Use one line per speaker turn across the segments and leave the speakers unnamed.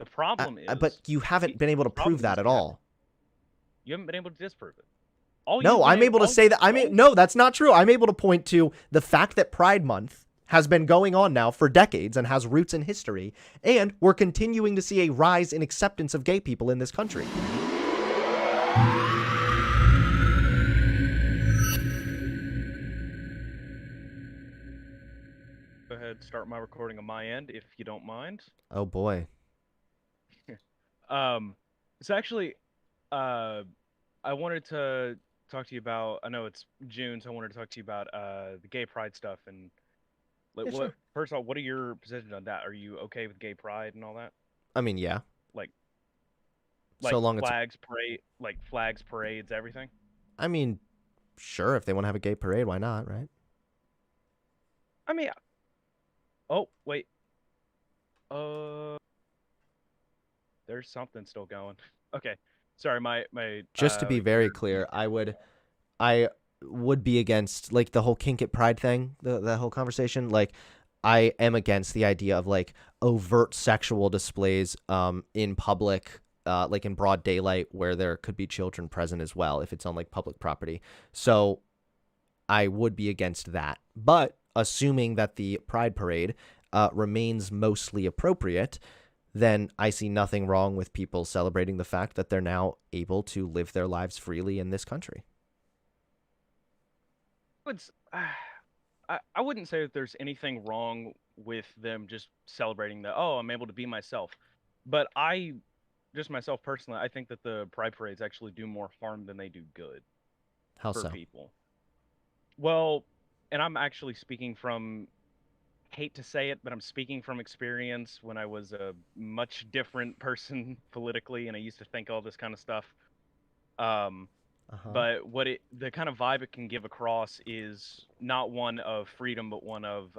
The problem
But
is
you haven't been able
the
to prove
problem
that
is
at all.
you haven't been able to disprove it.
No, I'm able to say that. No, that's not true. I'm able to point to the fact that Pride Month has been going on now for decades and has roots in history, and we're continuing to see a rise in acceptance of gay people in this country.
Go ahead, start my recording on my end if you don't mind.
Oh boy.
Um, so actually, uh, I wanted to talk to you about. I know it's June, so I wanted to talk to you about the gay pride stuff and like
Yeah,
what.
sure.
First of all, what are your positions on that? Are you okay with gay pride and all that?
I mean, yeah.
Like
So long it's
flags, parades, everything.
I mean, sure, if they want to have a gay parade, why not, right?
I mean, oh wait, uh, there's something still going. Okay, sorry, my
Just to be very
your
clear, I would be against like the whole kink at pride thing, the whole conversation. Like I am against the idea of like overt sexual displays in public, like in broad daylight where there could be children present as well if it's on like public property. So I would be against that. But assuming that the pride parade remains mostly appropriate, then I see nothing wrong with people celebrating the fact that they're now able to live their lives freely in this country.
it's I wouldn't say that there's anything wrong with them just celebrating that, oh, I'm able to be myself. But just myself personally, I think that the pride parades actually do more harm than they do good
How
for
so?
people. Well, and I'm actually speaking from, hate to say it, but I'm speaking from experience when I was a much different person politically and I used to think all this kind of stuff. Um,
Uh-huh.
but the kind of vibe it can give across is not one of freedom but one of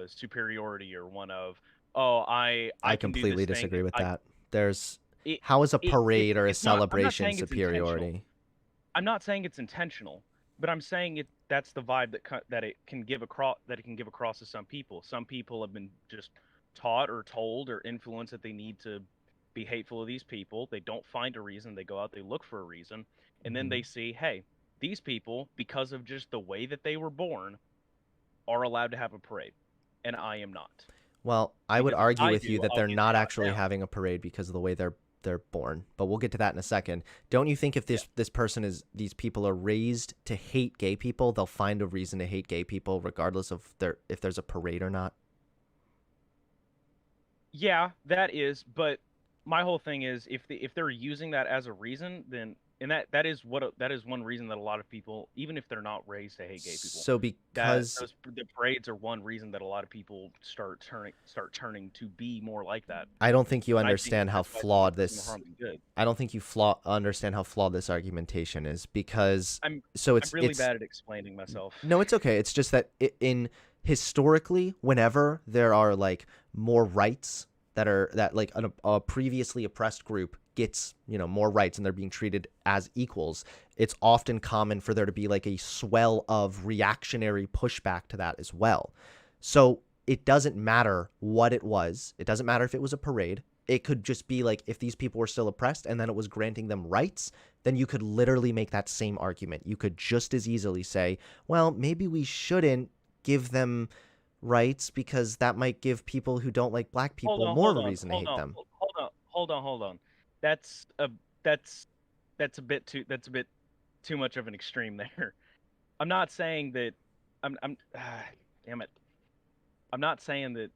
superiority, or one of, oh, I
I
can do this
completely
thing.
disagree with
I
that. There's
it
how is a parade or a
it's not, I'm not
celebration
saying it's intentional.
superiority?
I'm not saying it's intentional, but I'm saying that's the vibe that it can give across to some people. Some people have been just taught or told or influenced that they need to be hateful of these people. They don't find a reason, they go out, they look for a reason, and then
Hmm.
they see, hey, these people, because of just the way that they were born, are allowed to have a parade, and I am not.
Well, I would
Because if
argue
I
with you
do,
that
I'll
they're
get
not
shot
actually
down.
having a parade because of the way they're born. But we'll get to that in a second. Don't you think if
Yeah.
these people are raised to hate gay people, they'll find a reason to hate gay people regardless of if there's a parade or not?
Yeah, that is, but my whole thing is, if they're using that as a reason, then, and that is one reason that a lot of people, even if they're not raised to hate gay people,
So
that
because
the parades are one reason that a lot of people start turning to be more like that.
I don't think you
And I think
understand how
that's why I think it
flawed
does more
this
harm than good.
I don't think you understand how flawed this argumentation is because
I'm
so
I'm really bad at explaining myself.
no, it's okay. It's just that in historically, whenever there are like more rights that like a previously oppressed group gets, more rights and they're being treated as equals, it's often common for there to be like a swell of reactionary pushback to that as well. So it doesn't matter what it was. It doesn't matter if it was a parade. It could just be like if these people were still oppressed and then it was granting them rights, then you could literally make that same argument. You could just as easily say, well, maybe we shouldn't give them rights because that might give people who don't like black
Hold
people
on,
more of
hold
a
on,
reason to
hold
hate
on,
them.
hold on, hold on, hold on. That's a that's that's a bit too much of an extreme there. I'm not saying that I'm damn it. I'm not saying that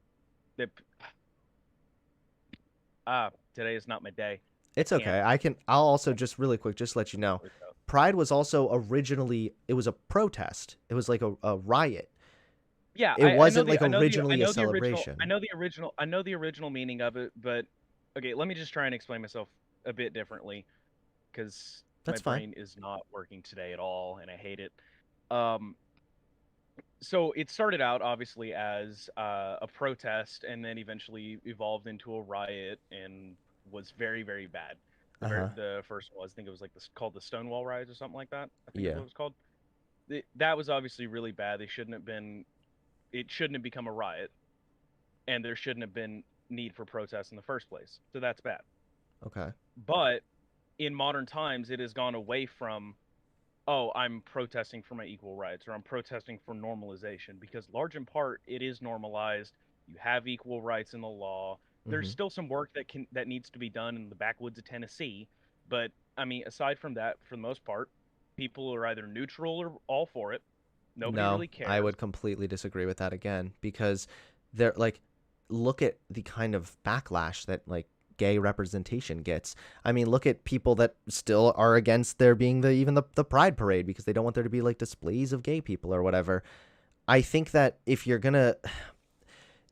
today is not my day. I
It's
can't.
okay. I'll also just really quick just let you know. Pride was also originally it was a protest. It was like a riot.
Yeah,
It
I know
wasn't
the
like originally a celebration.
I know the original meaning of it, but okay, let me just try and explain myself a bit differently because my
That's fine.
brain is not working today at all and I hate it. Um so it started out obviously as a protest, and then eventually evolved into a riot and was very, very bad.
Uh-huh.
The first one was, I think it was like this, called the Stonewall riots or something like that. I think is
Yeah.
what it was called. That was obviously really bad. They shouldn't have been. It shouldn't have become a riot, and there shouldn't have been need for protests in the first place. So that's bad.
Okay.
But in modern times, it has gone away from, oh, I'm protesting for my equal rights or I'm protesting for normalization, because large in part it is normalized. You have equal rights in the law. There's
Mm-hmm.
still some work that needs to be done in the backwoods of Tennessee, but I mean, aside from that, for the most part, people are either neutral or all for it. Nobody
No,
really
I
cares.
would completely disagree with that again because they're like, look at the kind of backlash that like gay representation gets. I mean, look at people that still are against there being the pride parade because they don't want there to be like displays of gay people or whatever. I think that if you're gonna,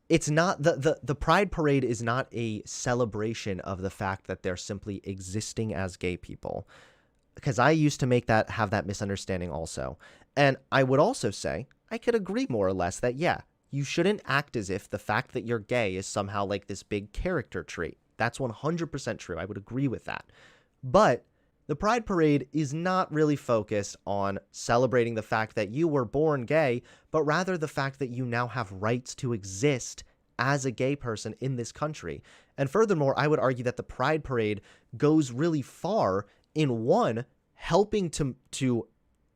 it's not the pride parade is not a celebration of the fact that they're simply existing as gay people, because I used to have that misunderstanding also. And I would also say I could agree more or less that yeah, you shouldn't act as if the fact that you're gay is somehow like this big character trait. That's 100% true. I would agree with that. But the Pride Parade is not really focused on celebrating the fact that you were born gay, but rather the fact that you now have rights to exist as a gay person in this country. And furthermore, I would argue that the Pride Parade goes really far in one, helping to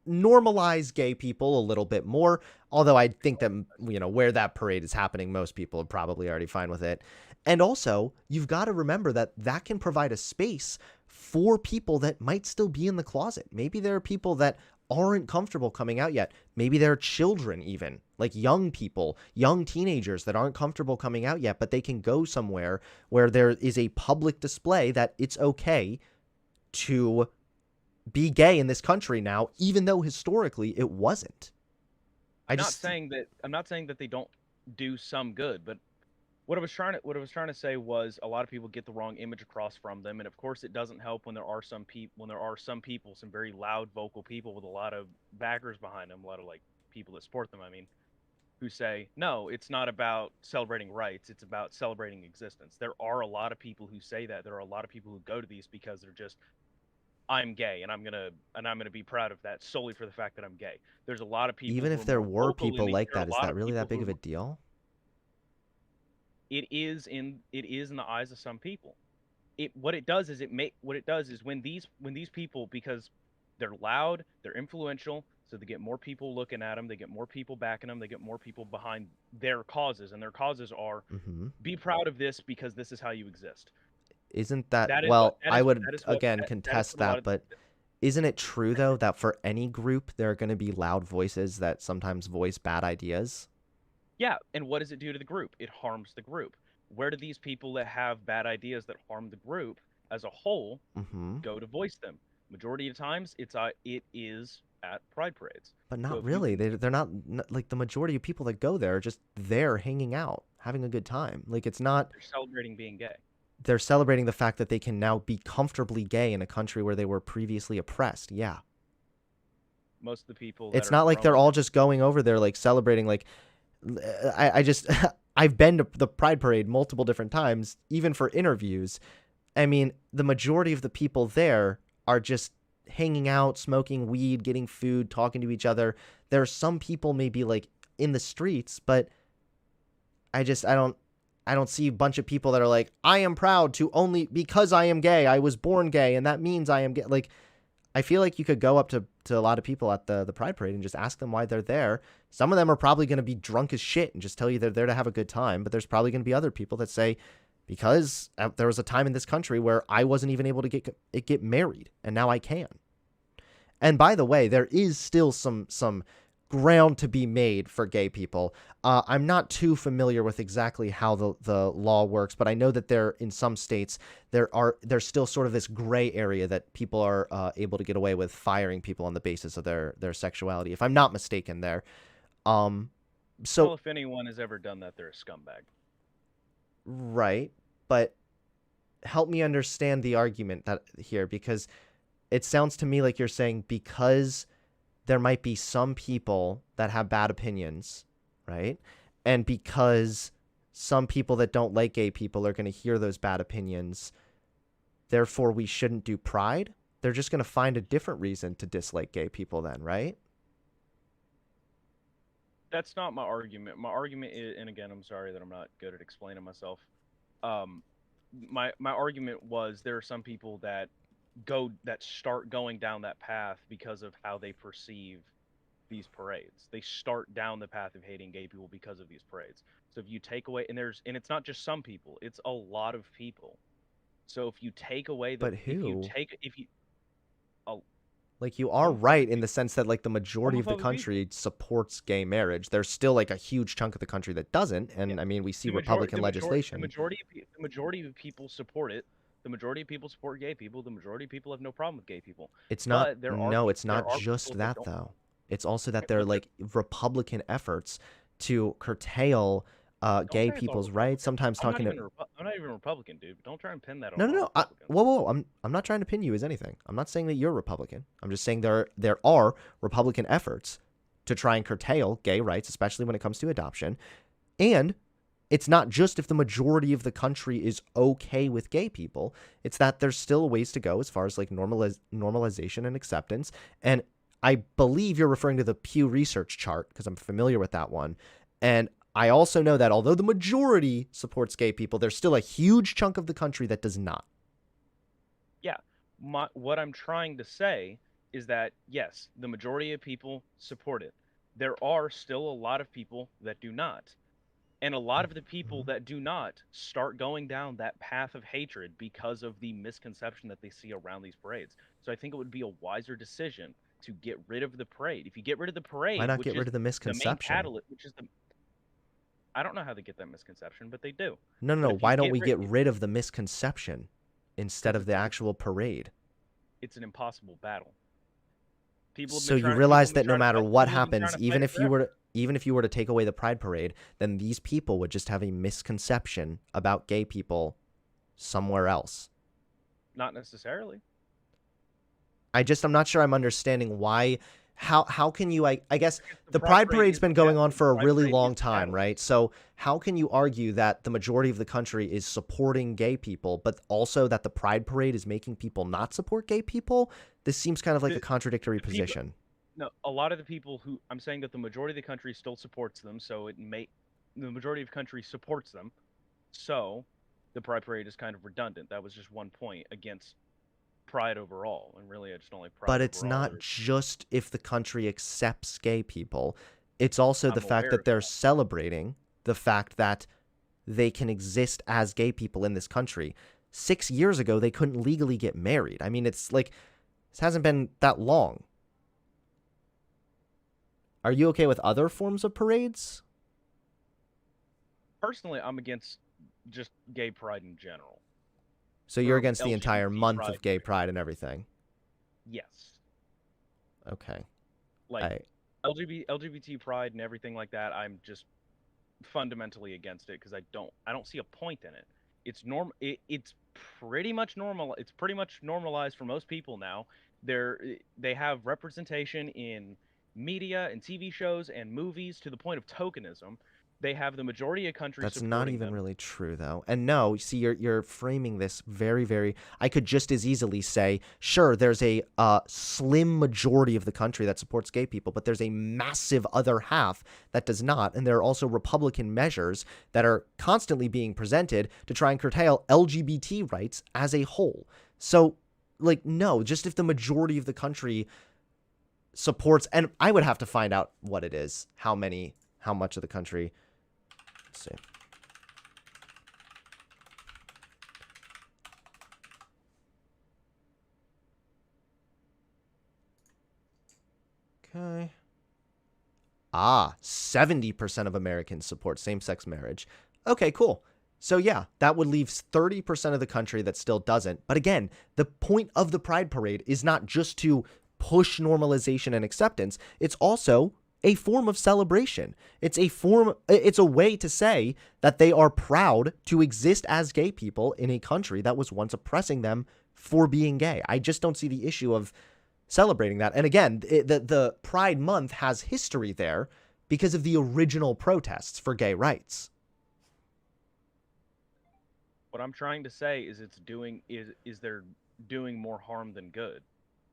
normalize gay people a little bit more, although I think that where that parade is happening, most people are probably already fine with it. And also, you've got to remember that that can provide a space for people that might still be in the closet. Maybe there are people that aren't comfortable coming out yet. Maybe there are children, even like young people, young teenagers that aren't comfortable coming out yet, but they can go somewhere where there is a public display that it's okay to be gay in this country now, even though historically it wasn't.
I'm not saying that they don't do some good, but what I was trying to say was a lot of people get the wrong image across from them, and of course it doesn't help when there are some people, some very loud vocal people with a lot of backers behind them, a lot of like people that support them, I mean, who say, "No, it's not about celebrating rights, it's about celebrating existence." There are a lot of people who say that. There are a lot of people who go to these because they're just, I'm gay and I'm going to be proud of that solely for the fact that I'm gay. There's a lot of people
Even
who
if
are
there
more
were
vocal
people like
there are
that,
a
is
lot
that
of
really that
people
big of a
who
deal?
it is in the eyes of some people. What it does is when these people, because they're loud, they're influential, so they get more people looking at them, they get more people backing them, they get more people behind their causes, and their causes are,
Mm-hmm.
be proud of this because this is how you exist.
Isn't that, well, I would again
That is
contest
what a lot
that,
of
but isn't it true though that for any group there are going to be loud voices that sometimes voice bad ideas?
Yeah, and what does it do to the group? It harms the group. Where do these people that have bad ideas that harm the group as a whole
Mm-hmm.
go to voice them? Majority of times, it is at pride parades.
But
So
not
if you
really.
can,
They're not like the majority of people that go there are just there hanging out, having a good time. Like it's not
they're celebrating being gay.
they're celebrating the fact that they can now be comfortably gay in a country where they were previously oppressed. Yeah.
Most of the people that
It's
are
not like they're
from
all just going over there like celebrating like I just I've been to the Pride Parade multiple different times, even for interviews. I mean, the majority of the people there are just hanging out, smoking weed, getting food, talking to each other. There are some people maybe like in the streets, but I don't see a bunch of people that are like, I am proud to only because I am gay. I was born gay, and that means I am gay. Like, I feel like you could go up to a lot of people at the Pride Parade and just ask them why they're there. Some of them are probably going to be drunk as shit and just tell you they're there to have a good time. But there's probably going to be other people that say, because there was a time in this country where I wasn't even able to get married, and now I can. And by the way, there is still some ground to be made for gay people. I'm not too familiar with exactly how the law works, but I know that there in some states there's still sort of this gray area that people are able to get away with firing people on the basis of their sexuality, if I'm not mistaken. There, um,
Well,
so
if anyone has ever done that, they're a scumbag.
right, but help me understand the argument that here because it sounds to me like you're saying because there might be some people that have bad opinions, right? And because some people that don't like gay people are going to hear those bad opinions, therefore we shouldn't do pride. They're just going to find a different reason to dislike gay people then, right?
That's not my argument. My argument is, and again, I'm sorry that I'm not good at explaining myself. um, my argument was there are some people that start going down that path because of how they perceive these parades. They start down the path of hating gay people because of these parades. So if you take away, and it's not just some people, it's a lot of people. So if you take away
But who?
if you uh,
Like, you are
homophobic
right in the sense that like the majority of the
homophobic people,
country supports gay marriage. There's still like a huge chunk of the country that doesn't,
yeah,
and I mean we see Republican legislation.
the majority of people support it. The majority of people support gay people. The majority of people have no problem with gay people.
It's not,
But there are
no, it's
there
not
are people
just
that
that
don't.
though. It's also
Okay,
that there are
well,
like Republican efforts to curtail
don't
gay
say it's all
people's rights.
Republican.
Sometimes talking to
I'm not even Republican, dude. Don't try and pin that
no,
on
no,
all
no.
Republicans.
Whoa, whoa, I'm not trying to pin you as anything. I'm not saying that you're Republican. I'm just saying there are Republican efforts to try and curtail gay rights, especially when it comes to adoption. And it's not just if the majority of the country is okay with gay people. It's that there's still ways to go as far as like normalization and acceptance. And I believe you're referring to the Pew Research chart because I'm familiar with that one. And I also know that although the majority supports gay people, there's still a huge chunk of the country that does not.
Yeah, what I'm trying to say is that yes, the majority of people support it. There are still a lot of people that do not. And a lot of the people
Mhm.
that do not start going down that path of hatred because of the misconception that they see around these parades. So I think it would be a wiser decision to get rid of the parade. If you get rid of the
Why
parade,
not
which
get rid
is
of the
the main
misconception?
catalyst, which is the I don't know how they get that misconception, but they do.
No, no,
But
no.
if you
Why don't
get
we
rid,
get rid of the misconception instead
because
of the actual parade?
it's an impossible battle.
So you realize that no matter what
People have been trying
happens,
to fight it forever.
even if you were to take away the pride parade, then these people would just have a misconception about gay people somewhere else.
Not necessarily.
I'm not sure I'm understanding why. How can you, I guess
Because
the pride parade's been going on
the
for a
pride
really
parade is
long
the
time,
catalyst.
right? So how can you argue that the majority of the country is supporting gay people, but also that the pride parade is making people not support gay people? This seems kind of like a
The,
contradictory
the people,
position.
no, a lot of the people who I'm saying that the majority of the country still supports them, so the majority of the country supports them. So the pride parade is kind of redundant. That was just one point against pride overall, and really it's only
But
pride
it's
overall.
not just if the country accepts gay people. It's also the
I'm
fact
aware
that
of
they're
that.
celebrating the fact that they can exist as gay people in this country. 6 years ago, they couldn't legally get married. I mean, it's like, this hasn't been that long. Are you okay with other forms of parades?
Personally, I'm against just gay pride in general,
So you're
or
against the entire
LGBT
month
pride.
of gay pride and everything.
Yes,
Okay.
like
I
LGBT pride and everything like that. I'm just fundamentally against it because I don't see a point in it. It's pretty much normal. It's pretty much normalized for most people now. They have representation in media and TV shows and movies to the point of tokenism. They have the majority of countries
That's not
supporting
even
them.
really true, though. And no, see, you're framing this very, very. I could just as easily say, sure, there's a slim majority of the country that supports gay people, but there's a massive other half that does not. And there are also Republican measures that are constantly being presented to try and curtail LGBT rights as a whole. So, like, no, just if the majority of the country supports, and I would have to find out what it is, how much of the country. Let's see. Okay. 70% of Americans support same-sex marriage. Okay, cool. So yeah, that would leave 30% of the country that still doesn't. But again, the point of the Pride Parade is not just to push normalization and acceptance. It's also a form of celebration. It's a way to say that they are proud to exist as gay people in a country that was once oppressing them for being gay. I just don't see the issue of celebrating that. And again, the Pride Month has history there because of the original protests for gay rights.
What I'm trying to say is they're doing more harm than good.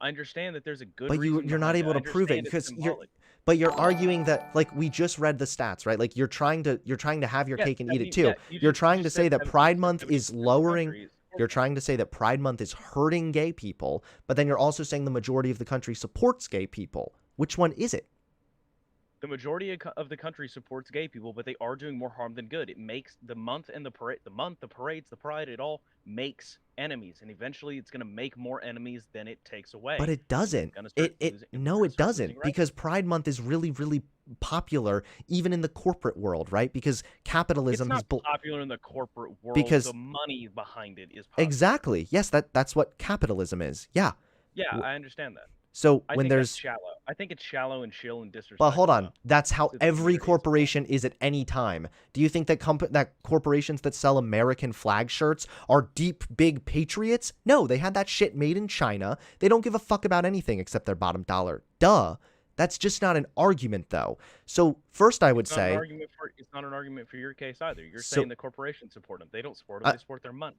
I understand that there's a good
But
reason
you're not
behind it.
able
I
to prove it
understand it's
because
symbolic.
you're arguing that, like, we just read the stats, right? Like, you're trying to have your
Yeah,
cake and eat it
70, yeah,
too. You're
you
trying to
just said
say that
70, you
Pride
said
Month is
70% of the
lowering.
country
You're
supports them.
trying to say that Pride Month is hurting gay people, but then you're also saying the majority of the country supports gay people. Which one is it?
The majority of the country supports gay people, but they are doing more harm than good. It makes the month and the parade, the parades, the pride, it all makes enemies, and eventually it's going to make more enemies than it takes
But
away.
it
And we're
doesn't.
going to start losing. And we're
No,
going to
it
start losing
doesn't,
rights.
because Pride Month is really, really popular even in the corporate world, right? Because
It's
capitalism has
not popular in the corporate world. The
because
money behind it is popular.
exactly. Yes, that's what capitalism is. Yeah.
Yeah, I understand that.
So
I
when
think that's
there's
shallow. I think it's shallow and chill and
But hold
disrespectful,
on,
though,
that's how
to the
every
community as a whole.
corporation is at any time. Do you think that that corporations that sell American flag shirts are deep, big patriots? No, they had that shit made in China. They don't give a fuck about anything except their bottom dollar. Duh. That's just not an argument, though. So first, I would say,
It's not an argument for your case either. You're saying
so,
the corporations support them. They don't support them.
uh,
They support their money.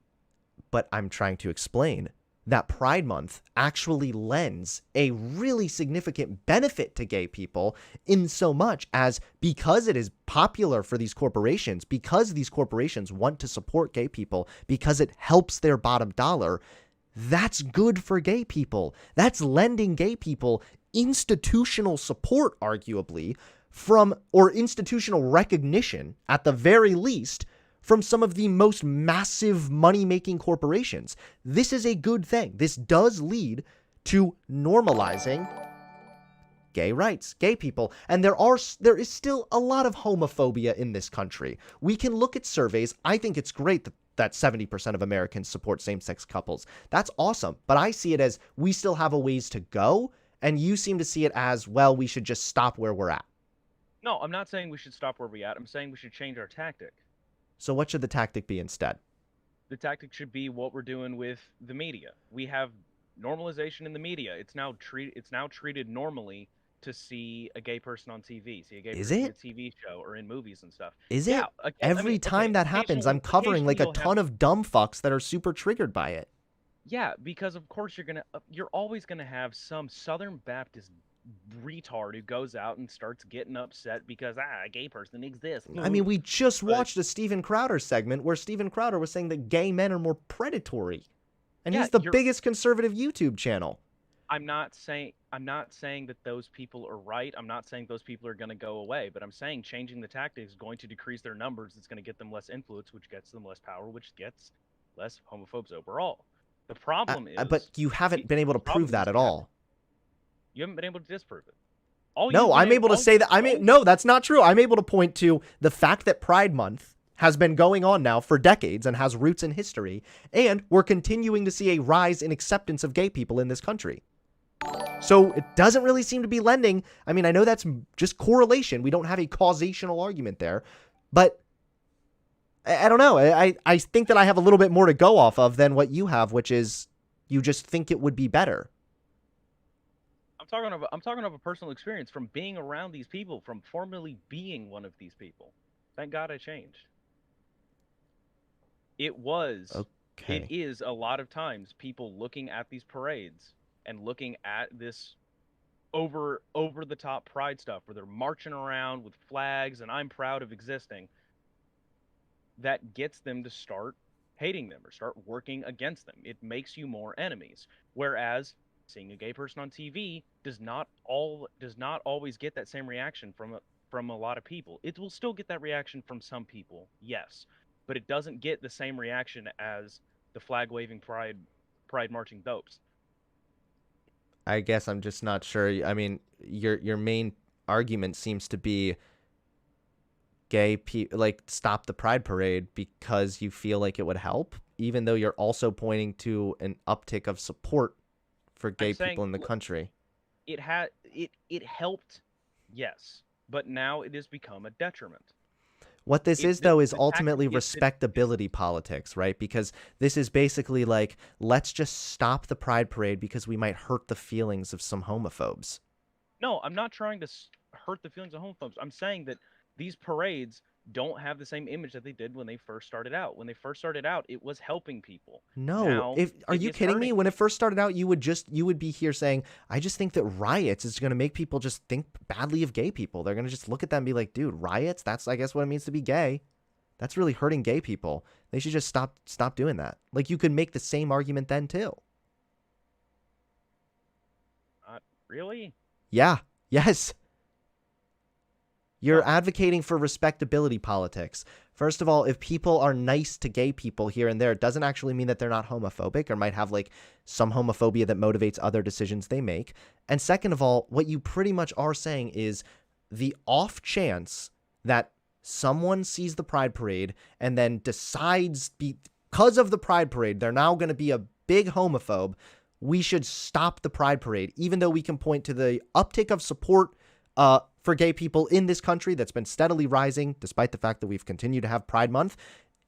but I'm trying to explain that Pride Month actually lends a really significant benefit to gay people, in so much as, because it is popular for these corporations, because these corporations want to support gay people, because it helps their bottom dollar, that's good for gay people. That's lending gay people institutional support, arguably, or institutional recognition, at the very least, from some of the most massive money-making corporations. This is a good thing. This does lead to normalizing gay rights, gay people. And there is still a lot of homophobia in this country. We can look at surveys. I think it's great that 70% of Americans support same-sex couples. That's awesome. But I see it as, we still have a ways to go, and you seem to see it as, well, we should just stop where we're at.
No, I'm not saying we should stop where we're at. I'm saying we should change our tactic.
So what should the tactic be instead?
The tactic should be what we're doing with the media. We have normalization in the media. It's now treated normally to see a gay person on TV, see a gay
Is
person in a
it?
TV show or in movies and stuff.
Is
Yeah,
it?
okay, I
Every
mean, okay,
time that happens, I'm covering like a ton of dumb fucks that are super triggered by it.
Yeah, because of course you're always gonna have some Southern Baptist retard who goes out and starts getting upset because a gay person exists.
I mean, we just
But
watched a Steven Crowder segment where Steven Crowder was saying that gay men are more predatory. And
yeah,
he's the biggest conservative YouTube channel.
I'm not saying that those people are right. I'm not saying those people are going to go away, but I'm saying changing the tactics is going to decrease their numbers. It's going to get them less influence, which gets them less power, which gets less homophobes overall. The problem is,
but you haven't been able to prove that at all.
You haven't been able to disprove it.
No, I'm able to say that. No, that's not true. I'm able to point to the fact that Pride Month has been going on now for decades and has roots in history, and we're continuing to see a rise in acceptance of gay people in this country. So it doesn't really seem to be lending. I mean, I know that's just correlation. We don't have a causational argument there, but I don't know. I think that I have a little bit more to go off of than what you have, which is you just think it would be better.
I'm talking of a personal experience from being around these people, from formerly being one of these people. Thank God I changed. It is a lot of times people looking at these parades and looking at this over the top pride stuff where they're marching around with flags and I'm proud of existing, that gets them to start hating them or start working against them. It makes you more enemies. Whereas seeing a gay person on TV does not always get that same reaction from a lot of people. It will still get that reaction from some people, yes, but it doesn't get the same reaction as the flag waving pride marching dopes.
I guess I'm just not sure. I mean, your main argument seems to be gay people, like, stop the pride parade because you feel like it would help, even though you're also pointing to an uptick of support for gay people in the country.
It helped, yes, but now it has become a detriment.
What this is, though, is ultimately respectability politics, right? Because this is basically like, let's just stop the pride parade because we might hurt the feelings of some homophobes.
No, I'm not trying to hurt the feelings of homophobes. I'm saying that these parades don't have the same image that they did when they first started out. When they first started out, it was helping people.
No,
Now
if are
it
you
is
kidding me?
hurting
When it
people.
first started out, you would be here saying, "I just think that riots is going to make people just think badly of gay people. They're going to just look at them and be like, dude, riots? That's I guess what it means to be gay. That's really hurting gay people. They should just stop doing that." Like you could make the same argument then too.
Really?
Yeah. Yes. You're
No.
advocating for respectability politics. First of all, if people are nice to gay people here and there, it doesn't actually mean that they're not homophobic or might have like some homophobia that motivates other decisions they make. And second of all, what you pretty much are saying is the off chance that someone sees the Pride Parade and then decides because of the Pride Parade, they're now going to be a big homophobe. We should stop the Pride Parade, even though we can point to the uptick of support for gay people in this country that's been steadily rising, despite the fact that we've continued to have Pride Month.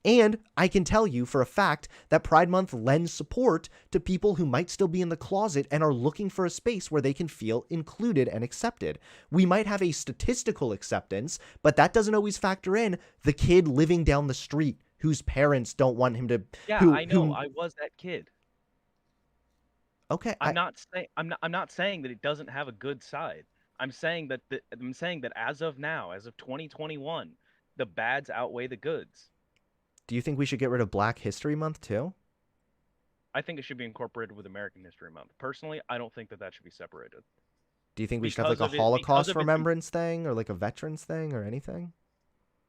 And I can tell you for a fact that Pride Month lends support to people who might still be in the closet and are looking for a space where they can feel included and accepted. We might have a statistical acceptance, but that doesn't always factor in the kid living down the street whose parents don't want him to,
Yeah, I know.
who,
I was that kid.
okay,
I'm not saying that it doesn't have a good side. I'm saying that as of now, as of 2021, the bads outweigh the goods.
do you think we should get rid of Black History Month too?
I think it should be incorporated with American History Month. Personally, I don't think that that should be separated
Do you think we should have like
because
a
of it because
Holocaust
of its
remembrance thing or like a veterans thing or anything?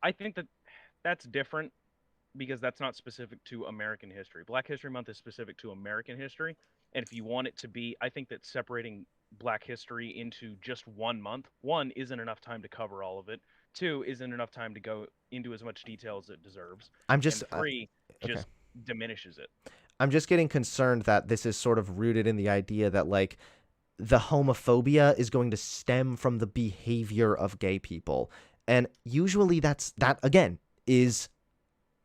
I think that that's different because that's not specific to American history. Black History Month is specific to American history, and if you want it to be, I think that separating Black history into just 1 month, one isn't enough time to cover all of it. Two isn't enough time to go into as much detail as it deserves,
I'm just
and three
okay.
just diminishes it.
I'm just getting concerned that this is sort of rooted in the idea that like the homophobia is going to stem from the behavior of gay people. And usually that again is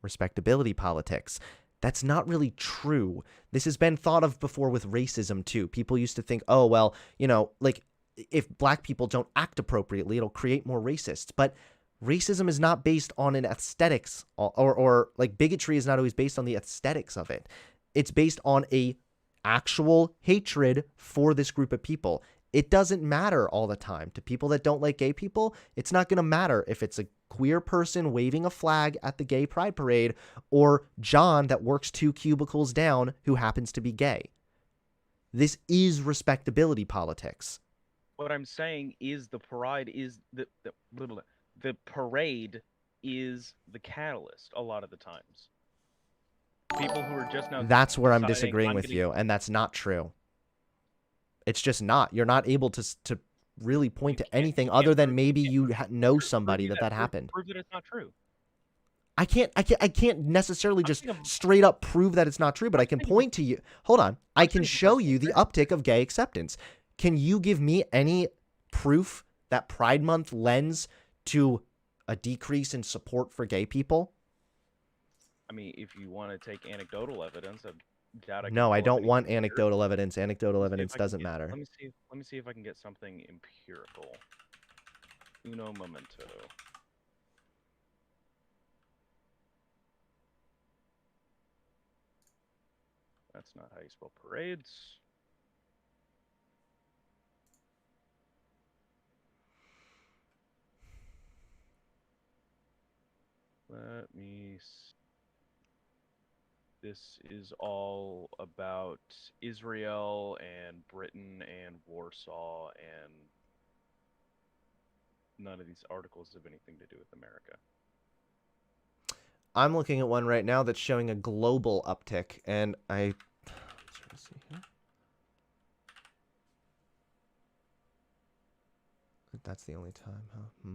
respectability politics. That's not really true. This has been thought of before with racism too. People used to think, "Oh, well, like if black people don't act appropriately, it'll create more racists." But racism is not based on an aesthetics or like bigotry is not always based on the aesthetics of it. It's based on a actual hatred for this group of people. It doesn't matter all the time to people that don't like gay people. It's not going to matter if it's a queer person waving a flag at the gay pride parade or John that works 2 cubicles down who happens to be gay. This is respectability politics.
What I'm saying is the parade is the parade is the catalyst a lot of the times. People who are just now
That's where I'm
deciding
disagreeing
I'm
with
getting
you, and that's not true. It's just not. You're not able to really point to anything other than maybe you know somebody that happened.
prove that it's not true.
I can't necessarily
I'm
just
thinking of,
straight up prove that it's not true, but I can
thinking of,
point to you. Hold on. I
I'm
can
thinking of
show you the
Brexit.
uptick of gay acceptance. Can you give me any proof that Pride Month lends to a decrease in support for gay people?
I mean, if you want to take anecdotal evidence, I doubt I can
No, I
pull up
don't
anything
want
here.
anecdotal evidence. Anecdotal
Let me see if
evidence
I can
doesn't
get.
matter.
Let me see if I can get something empirical. Uno momento. That's not how you spell parades. Let me. This is all about Israel and Britain and Warsaw, and none of these articles have anything to do with America.
I'm looking at one right now that's showing a global uptick, and let's try to see here. That's the only time, huh?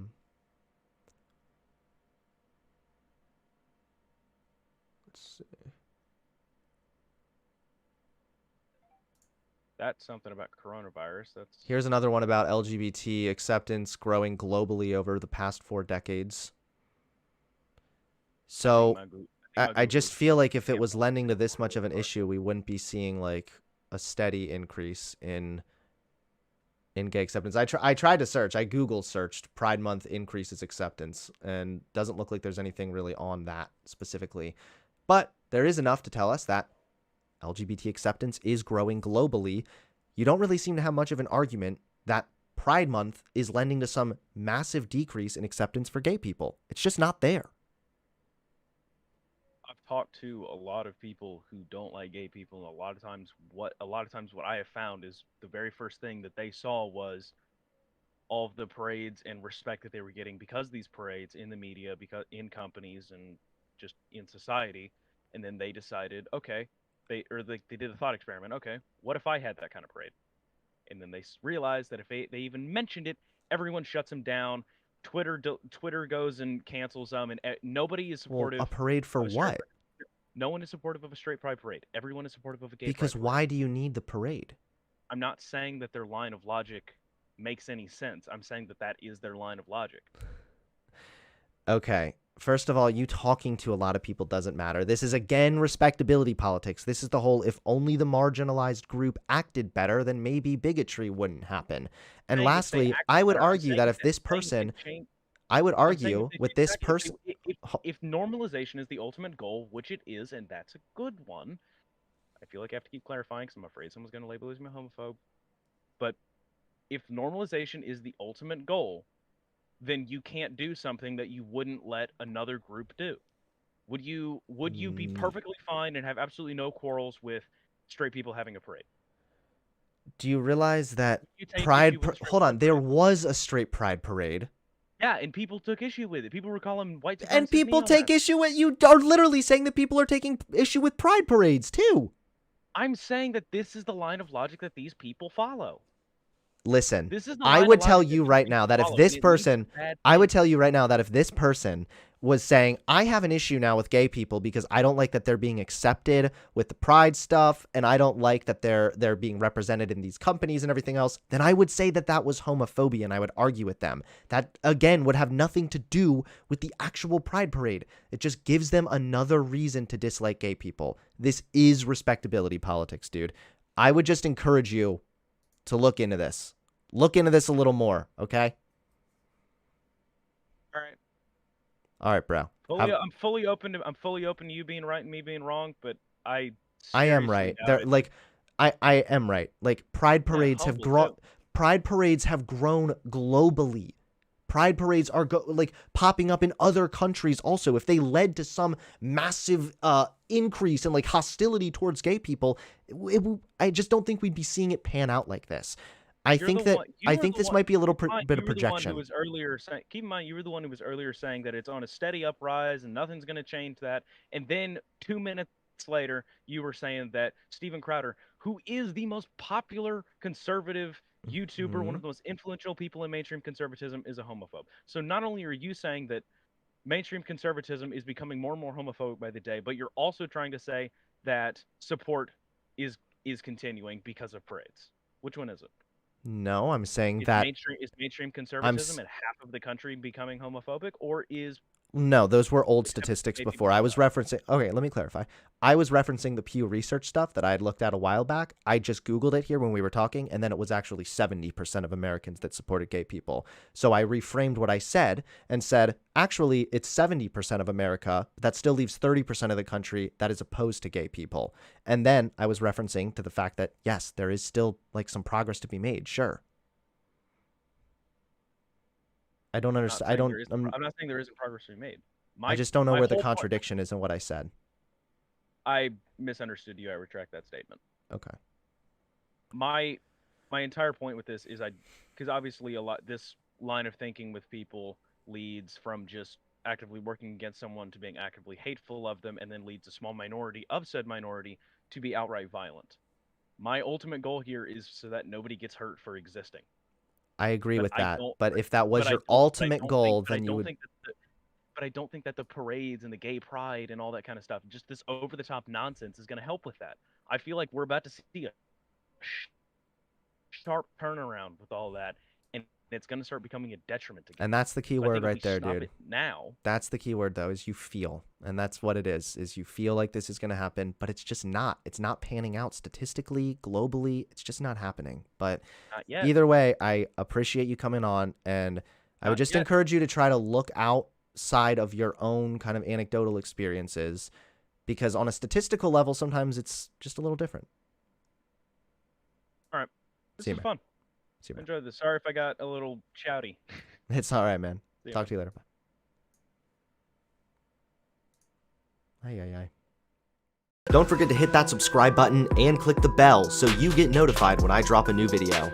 Let's see.
That's something about coronavirus. That's
Here's another one about LGBT acceptance growing globally over the past 4 decades. So I just feel like if it was lending to this much of an issue, we wouldn't be seeing like a steady increase in in gay acceptance. I tried to search. I Google searched Pride Month increases acceptance, and doesn't look like there's anything really on that specifically. But there is enough to tell us that LGBT acceptance is growing globally. You don't really seem to have much of an argument that Pride Month is lending to some massive decrease in acceptance for gay people. It's just not there.
I've talked to a lot of people who don't like gay people, and a lot of times what I have found is the very first thing that they saw was all of the parades and respect that they were getting because of these parades in the media, because in companies and just in society. And then they decided, okay, they did a thought experiment. Okay, what if I had that kind of parade? And then they realized that if they even mentioned it, everyone shuts them down. Twitter goes and cancels them, and nobody is
Well, a
supportive
parade for
of a straight.
what?
No one is supportive of a straight pride parade. Everyone is supportive of a gay pride
Because
parade.
why do you need the parade?
I'm not saying that their line of logic makes any sense. I'm saying that that is their line of logic.
Okay. First of all, you talking to a lot of people doesn't matter. This is, again, respectability politics. This is the whole, if only the marginalized group acted better, then maybe bigotry wouldn't happen. And
Saying if they
lastly,
act
I would
better, I'm
argue
saying
that
if
if this
saying if they
person,
change.
I would
I'm saying
argue with this
exactly
person,
if normalization is the ultimate goal, which it is, and that's a good one. I feel like I have to keep clarifying because I'm afraid someone's going to label me a homophobe. But if normalization is the ultimate goal, then you can't do something that you wouldn't let another group do. Would you be perfectly fine and have absolutely no quarrels with straight people having a parade?
do you realize that
You take issue with a straight
hold
pride
on, there
parade?
was a straight pride parade.
Yeah, and people took issue with it. People were calling white
And
supremacists
people
neo
take
Nazis.
issue with, you are literally saying that people are taking issue with pride parades too.
I'm saying that this is the line of logic that these people follow.
Listen,
This is the
I
line of
would tell
logic that
you
these
right now
people
that if
follow, and
this
it leads to
person,
bad
I would
things.
tell you right now that if this person was saying, I have an issue now with gay people because I don't like that they're being accepted with the pride stuff, and I don't like that they're being represented in these companies and everything else, then I would say that that was homophobia, and I would argue with them. That, again, would have nothing to do with the actual pride parade. It just gives them another reason to dislike gay people. This is respectability politics, dude. I would just encourage you to look into this. Look into this a little more, okay?
All right.
All right, bro.
I'm fully open to you being right and me being wrong, but I
I am
seriously
right.
doubt
They're
it.
like, I am right. Like
Yeah, humble
grown.
too.
Pride parades have grown globally. Pride parades are like popping up in other countries also. If they led to some massive increase in like hostility towards gay people, I just don't think we'd be seeing it pan out like this.
You're the one.
I
You were
think
the
this
one.
might be a little
Keep in mind,
bit of
you were the one who
projection.
was earlier saying. Keep in mind, you were the one who was earlier saying that it's on a steady uprise and nothing's going to change that. And then 2 minutes later, you were saying that Steven Crowder, who is the most popular conservative YouTuber, one
Hmm.
of the most influential people in mainstream conservatism, is a homophobe. So not only are you saying that mainstream conservatism is becoming more and more homophobic by the day, but you're also trying to say that support is is continuing because of parades. Which one is it?
No, I'm saying
Is
that
mainstream
I'm
conservatism and half of the country becoming homophobic, or is
No, those were old
acceptance of
statistics
gay people
before. I
going
was
up?
referencing. Okay, let me clarify. I was referencing the Pew Research stuff that I had looked at a while back. I just Googled it here when we were talking, and then it was actually 70% of Americans that supported gay people. So I reframed what I said and said, actually, it's 70% of America. That still leaves 30% of the country that is opposed to gay people. And then I was referencing to the fact that, yes, there is still like some progress to be made. Sure. I don't
Not
understand.
saying there isn't. I'm not saying there isn't progress to be made.
I
My
just don't know
my
where the
whole point.
contradiction is in what I said.
I misunderstood you. I retract that statement.
Okay.
My my entire point with this is because obviously a lot this line of thinking with people leads from just actively working against someone to being actively hateful of them, and then leads a small minority of said minority to be outright violent. My ultimate goal here is so that nobody gets hurt for existing.
I agree
But
with
I
that.
don't.
But if that was
But I
your
don't. But I
ultimate
don't think.
goal,
But I
then you
don't
would.
think that. But I don't think that the parades and the gay pride and all that kind of stuff, just this over the top nonsense, is going to help with that. I feel like we're about to see a sharp turnaround with all that, and and it's going to start becoming a detriment to kids.
And that's the key
So I
word
think if
right
we
there,
stop
dude.
it now.
That's the key word, though, is you feel. And that's what it is you feel like this is going to happen, but it's just not. It's not panning out statistically, globally. It's just not happening. But
Not yet.
either way, I appreciate you coming on, and I would
Not
just
yet.
encourage you to try to look outside of your own kind of anecdotal experiences, because on a statistical level, sometimes it's just a little different.
All right. This
See you,
was
man.
fun.
See you,
I
man.
enjoyed this. Sorry if I got a little shouty.
It's all right, man.
See you,
Talk
man.
to you later. Bye. Ay, ay, ay. Don't forget to hit that subscribe button and click the bell so you get notified when I drop a new video.